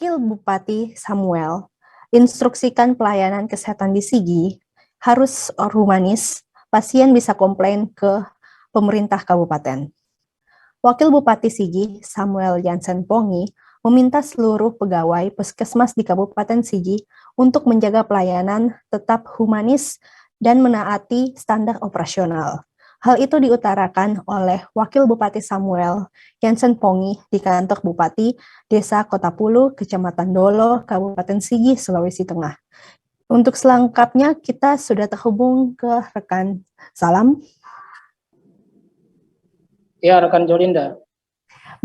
Wakil Bupati Samuel instruksikan pelayanan kesehatan di Sigi harus humanis, pasien bisa komplain ke pemerintah kabupaten. Wakil Bupati Sigi, Samuel Jansen Pongi, meminta seluruh pegawai puskesmas di Kabupaten Sigi untuk menjaga pelayanan tetap humanis dan menaati standar operasional. Hal itu diutarakan oleh Wakil Bupati Samuel Jansen Pongi di kantor Bupati Desa Kota Pulu, Kecamatan Dolo, Kabupaten Sigi, Sulawesi Tengah. Untuk selengkapnya kita sudah terhubung ke rekan Salam. Ya, rekan Jolinda.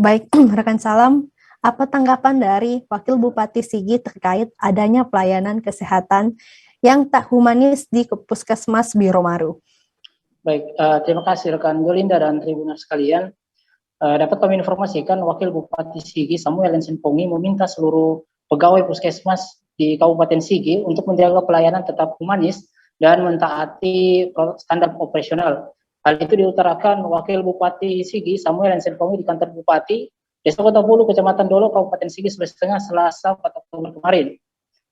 Baik, rekan Salam, apa tanggapan dari Wakil Bupati Sigi terkait adanya pelayanan kesehatan yang tak humanis di Puskesmas Biromaru? Baik, terima kasih rekan Jolinda dan Tribuners sekalian. Dapat kami informasikan Wakil Bupati Sigi Samuel Jansen Pongi meminta seluruh pegawai puskesmas di Kabupaten Sigi untuk menjaga pelayanan tetap humanis dan mentaati standar operasional. Hal itu diutarakan Wakil Bupati Sigi Samuel Jansen Pongi di kantor Bupati Desa Kota Bulu, Kecamatan Dolo, Kabupaten Sigi, Sulawesi Tengah, Selasa 4 Oktober kemarin.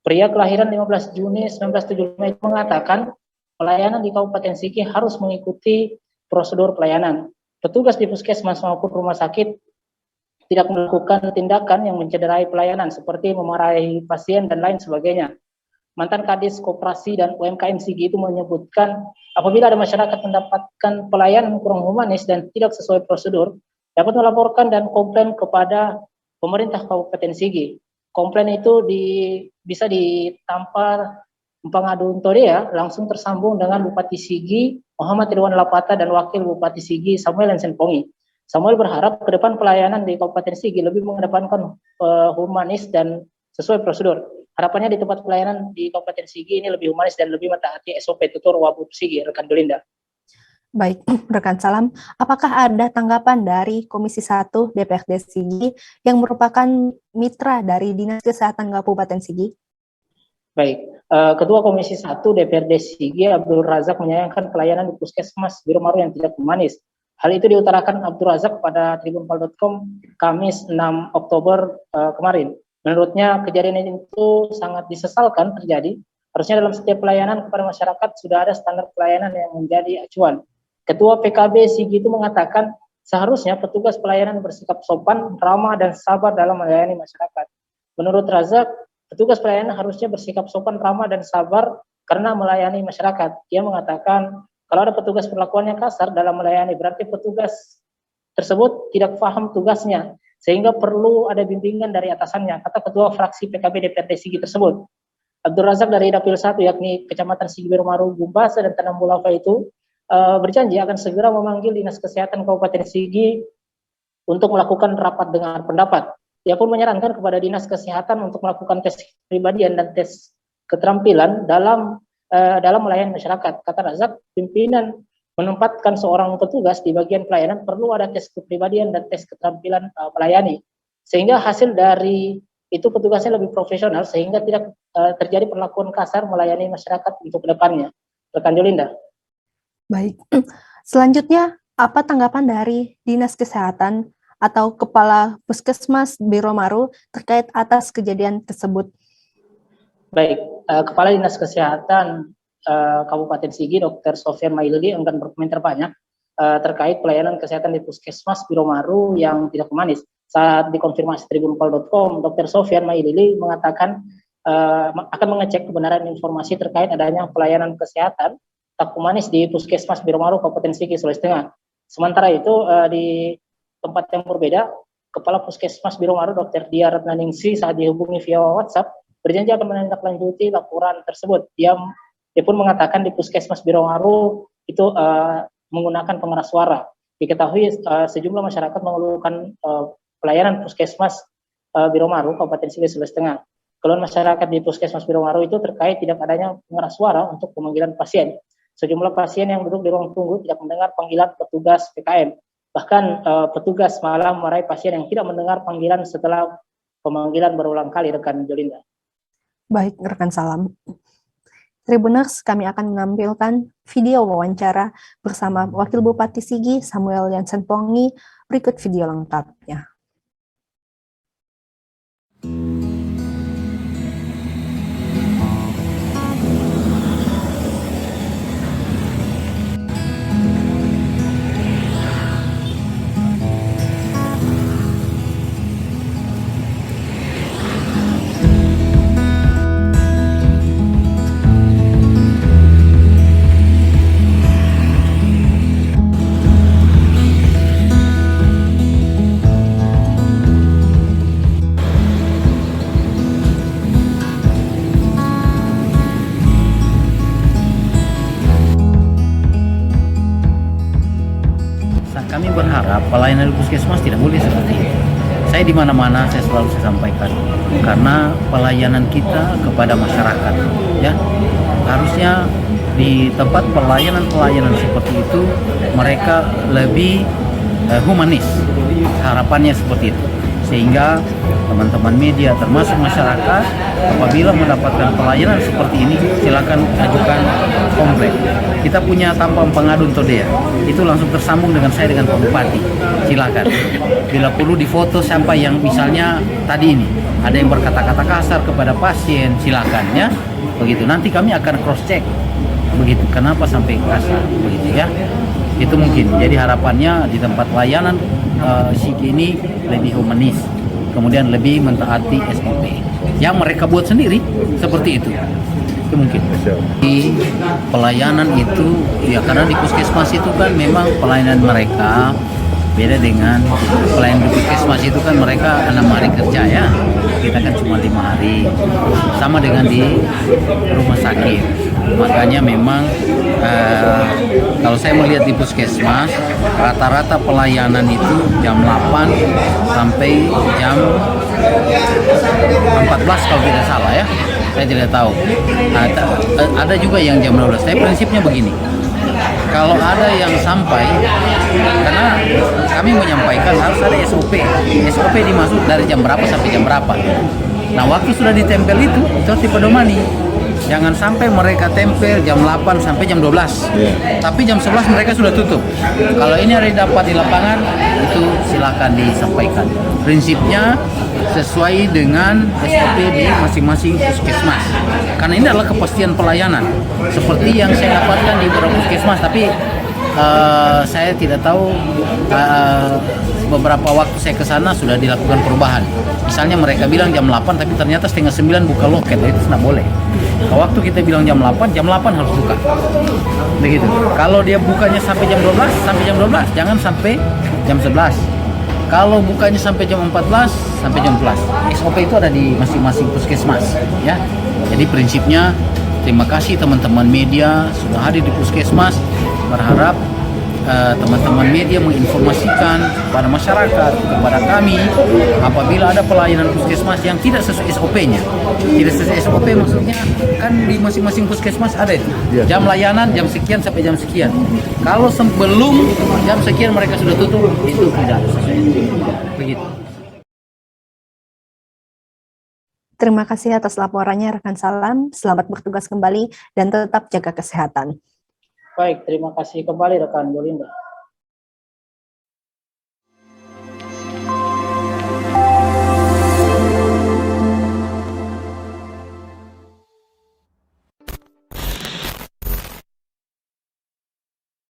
Pria kelahiran 15 Juni 1975 itu mengatakan pelayanan di Kabupaten Sigi harus mengikuti prosedur pelayanan. Petugas di puskesmas maupun rumah sakit tidak melakukan tindakan yang mencederai pelayanan seperti memarahi pasien dan lain sebagainya. Mantan Kadis Koperasi dan UMKM Sigi itu menyebutkan apabila ada masyarakat mendapatkan pelayanan kurang humanis dan tidak sesuai prosedur, dapat melaporkan dan komplain kepada pemerintah Kabupaten Sigi. Komplain itu bisa ditampar pengadu ya, langsung tersambung dengan Bupati Sigi Muhammad Ridwan Lapata dan Wakil Bupati Sigi Samuel Jansen Pongi. Samuel berharap ke depan pelayanan di Kabupaten Sigi lebih mengedepankan humanis dan sesuai prosedur. Harapannya di tempat pelayanan di Kabupaten Sigi ini lebih humanis dan lebih mentaati SOP tutur Wabub Sigi, rekan Dolinda. Baik, rekan Salam, apakah ada tanggapan dari Komisi 1 DPRD Sigi yang merupakan mitra dari Dinas Kesehatan Kabupaten Sigi? Baik, Ketua Komisi 1 DPRD Sigi Abdul Razak menyayangkan pelayanan di Puskesmas Biromaru yang tidak humanis. Hal itu diutarakan Abdul Razak pada tribunpal.com Kamis 6 Oktober kemarin. Menurutnya kejadian itu sangat disesalkan terjadi. Harusnya dalam setiap pelayanan kepada masyarakat sudah ada standar pelayanan yang menjadi acuan. Ketua PKB Sigi itu mengatakan seharusnya petugas pelayanan bersikap sopan, ramah, dan sabar dalam melayani masyarakat. Menurut Razak, petugas pelayanan harusnya bersikap sopan, ramah, dan sabar karena melayani masyarakat. Ia mengatakan kalau ada petugas perlakuannya kasar dalam melayani, berarti petugas tersebut tidak paham tugasnya, sehingga perlu ada bimbingan dari atasannya, kata Ketua Fraksi PKB DPRD Sigi tersebut. Abdul Razak dari Dapil 1, yakni Kecamatan Sigi Biromaru, Gumbasa, dan Tanam Bulafa itu berjanji akan segera memanggil Dinas Kesehatan Kabupaten Sigi untuk melakukan rapat dengar pendapat. Ia pun menyarankan kepada Dinas Kesehatan untuk melakukan tes kepribadian dan tes keterampilan dalam melayani masyarakat. Kata Razak, pimpinan menempatkan seorang petugas di bagian pelayanan perlu ada tes kepribadian dan tes keterampilan melayani, sehingga hasil dari itu petugasnya lebih profesional sehingga tidak terjadi perlakuan kasar melayani masyarakat untuk kedepannya. Rekan Jolinda. Baik, selanjutnya apa tanggapan dari Dinas Kesehatan atau Kepala Puskesmas Biromaru terkait atas kejadian tersebut? Baik, Kepala Dinas Kesehatan Kabupaten Sigi, Dr. Sofian Mailudi enggan berkomentar banyak terkait pelayanan kesehatan di Puskesmas Biromaru yang tidak humanis. Saat dikonfirmasi tribunpal.com, Dr. Sofian Mailudi mengatakan akan mengecek kebenaran informasi terkait adanya pelayanan kesehatan tak humanis di Puskesmas Biromaru, Kabupaten Sigi, Sulawesi Tengah. Sementara itu di tempat yang berbeda, Kepala Puskesmas Biromaru Dr. Dia Ratnaningsi saat dihubungi via WhatsApp berjanji akan menindaklanjuti laporan tersebut. Dia pun mengatakan di Puskesmas Biromaru itu menggunakan pengeras suara. Diketahui sejumlah masyarakat mengeluhkan pelayanan Puskesmas Biromaru, Kabupaten Sigi, Sulawesi Tengah. Keluhan masyarakat di Puskesmas Biromaru itu terkait tidak adanya pengeras suara untuk pemanggilan pasien. Sejumlah pasien yang duduk di ruang tunggu tidak mendengar panggilan petugas PKM. Bahkan petugas malah memarahi pasien yang tidak mendengar panggilan setelah pemanggilan berulang kali, rekan Jolinda. Baik, rekan Salam. Tribuners, kami akan menampilkan video wawancara bersama Wakil Bupati Sigi Samuel Jansen Pongi. Berikut video lengkapnya. berharap pelayanan di puskesmas tidak boleh seperti itu. Saya di mana-mana saya selalu sampaikan, karena pelayanan kita kepada masyarakat, ya harusnya di tempat pelayanan seperti itu mereka lebih humanis, harapannya seperti itu, sehingga teman-teman media termasuk masyarakat apabila mendapatkan pelayanan seperti ini silakan ajukan komplain. Kita punya tampang pengaduan Todea, itu langsung tersambung dengan saya dengan Pak Bupati. Silakan, bila perlu difoto sampai yang misalnya tadi ini ada yang berkata-kata kasar kepada pasien, silakan ya, begitu. Nanti kami akan cross check, begitu. Kenapa sampai kasar, begitu ya. Itu mungkin. Jadi harapannya di tempat layanan SIGI ini lebih humanis, kemudian lebih mentaati SOP yang mereka buat sendiri seperti itu. Itu mungkin. Di pelayanan itu ya, karena di puskesmas itu kan memang pelayanan mereka beda dengan pelayanan di puskesmas itu kan mereka 6 hari kerja ya, kita kan cuma 5 hari, sama dengan di rumah sakit. Makanya memang kalau saya melihat di puskesmas rata-rata pelayanan itu jam 8 sampai jam 14 kalau tidak salah ya, saya tidak tahu. Ada juga yang jam 12. Saya prinsipnya begini, kalau ada yang sampai, karena kami menyampaikan harus ada SOP. SOP dimasuk dari jam berapa sampai jam berapa. Nah, waktu sudah ditempel itu harus dipedomani. Jangan sampai mereka tempel jam 8 sampai jam 12. Tapi jam 11 mereka sudah tutup. Kalau ini ada dapat di lapangan, itu silakan disampaikan. Prinsipnya sesuai dengan SOP di masing-masing puskesmas. Karena ini adalah kepastian pelayanan. Seperti yang saya dapatkan di beberapa puskesmas, tapi saya tidak tahu beberapa waktu saya ke sana sudah dilakukan perubahan. Misalnya mereka bilang jam 8 tapi ternyata setengah 9 buka loket, itu tidak boleh. Waktu kita bilang jam 8 harus buka. Begitu. Kalau dia bukanya sampai jam 12, jangan sampai jam 11. Kalau bukanya sampai jam 14, sampai jam 11. SOP itu ada di masing-masing puskesmas, ya. Jadi prinsipnya terima kasih teman-teman media sudah hadir di puskesmas. Berharap teman-teman media menginformasikan kepada masyarakat, kepada kami apabila ada pelayanan puskesmas yang tidak sesuai SOP-nya. Tidak sesuai SOP maksudnya kan di masing-masing puskesmas ada itu. Jam layanan jam sekian sampai jam sekian. Kalau sebelum jam sekian mereka sudah tutup, itu tidak sesuai. Begitu. Terima kasih atas laporannya rekan Salam. Selamat bertugas kembali dan tetap jaga kesehatan. Baik, terima kasih kembali rekan Yolinda.